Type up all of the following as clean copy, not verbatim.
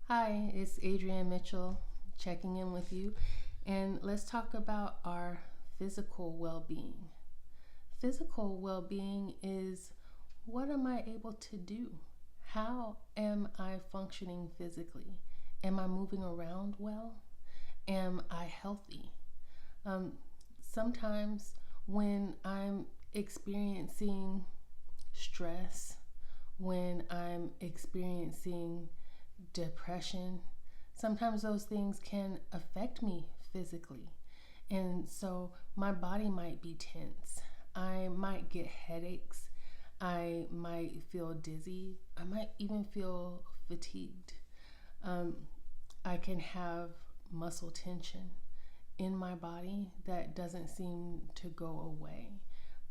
Hi, it's Adrienne Mitchell checking in with you, and let's talk about our physical well being. Physical well being is, what am I able to do? How am I functioning physically? Am I moving around well? Am I healthy? Um, Sometimes when I'm experiencing stress, when I'm experiencing depression, sometimes those things can affect me physically. And so my body might be tense. I might get headaches. I might feel dizzy. I might even feel fatigued. Um, I can have muscle tension in my body that doesn't seem to go away.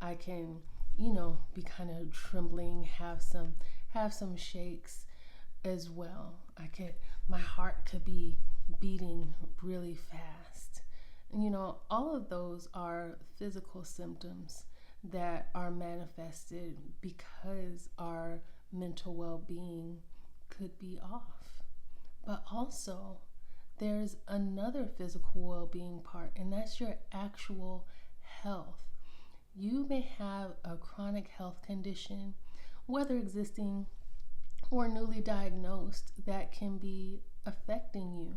I can, be kind of trembling, have some shakes as well. My heart could be beating really fast. And all of those are physical symptoms that are manifested because our mental well-being could be off. But also, there's another physical well-being part, and that's your actual health. You may have a chronic health condition, whether existing or newly diagnosed, that can be affecting you.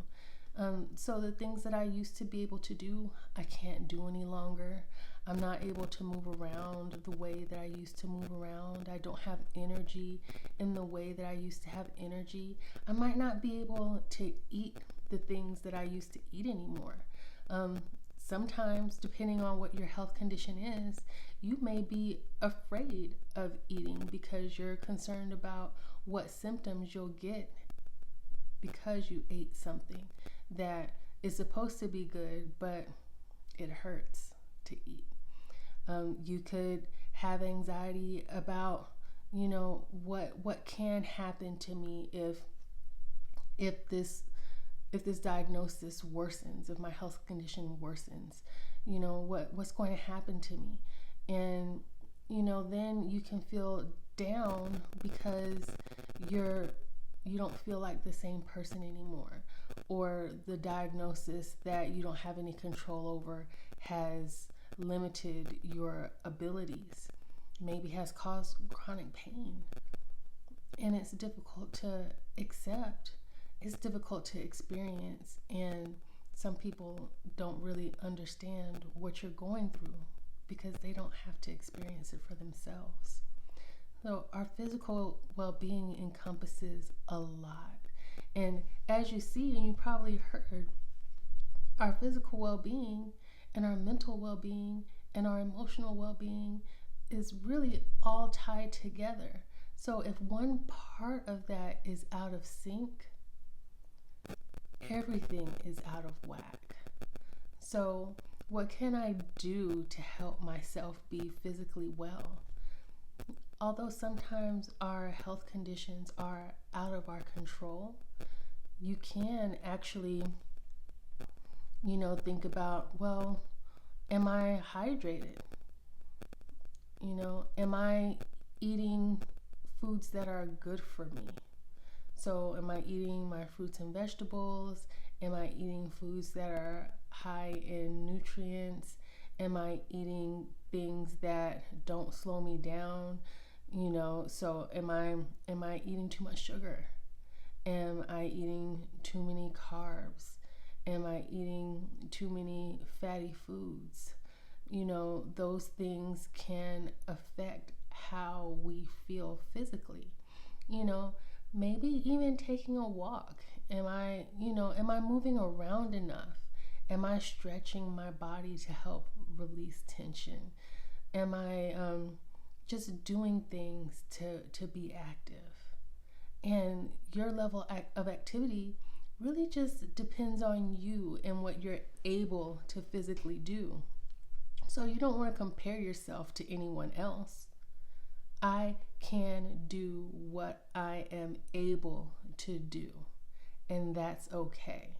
So the things that I used to be able to do, I can't do any longer. I'm not able to move around the way that I used to move around. I don't have energy in the way that I used to have energy. I might not be able to eat the things that I used to eat anymore. Sometimes, depending on what your health condition is, you may be afraid of eating because you're concerned about what symptoms you'll get because you ate something that is supposed to be good, but it hurts to eat. You could have anxiety about, what can happen to me if this if this diagnosis worsens, if my health condition worsens, what's going to happen to me. And then you can feel down because you don't feel like the same person anymore, or the diagnosis that you don't have any control over has limited your abilities, maybe has caused chronic pain, and it's difficult to accept. It's difficult to experience, and some people don't really understand what you're going through because they don't have to experience it for themselves. So our physical well-being encompasses a lot. And as you see, and you probably heard, our physical well-being and our mental well-being and our emotional well-being is really all tied together. So if one part of that is out of sync, everything is out of whack. So what can I do to help myself be physically well? Although sometimes our health conditions are out of our control, you can actually, think about, well, am I hydrated? Am I eating foods that are good for me? So, am I eating my fruits and vegetables? Am I eating foods that are high in nutrients? Am I eating things that don't slow me down? So am I eating too much sugar? Am I eating too many carbs? Am I eating too many fatty foods? Those things can affect how we feel physically. Maybe even taking a walk. Am I moving around enough? Am I stretching my body to help release tension? Am I just doing things to be active? And your level of activity really just depends on you and what you're able to physically do. So you don't want to compare yourself to anyone else. I can do what I am able to do, and that's okay.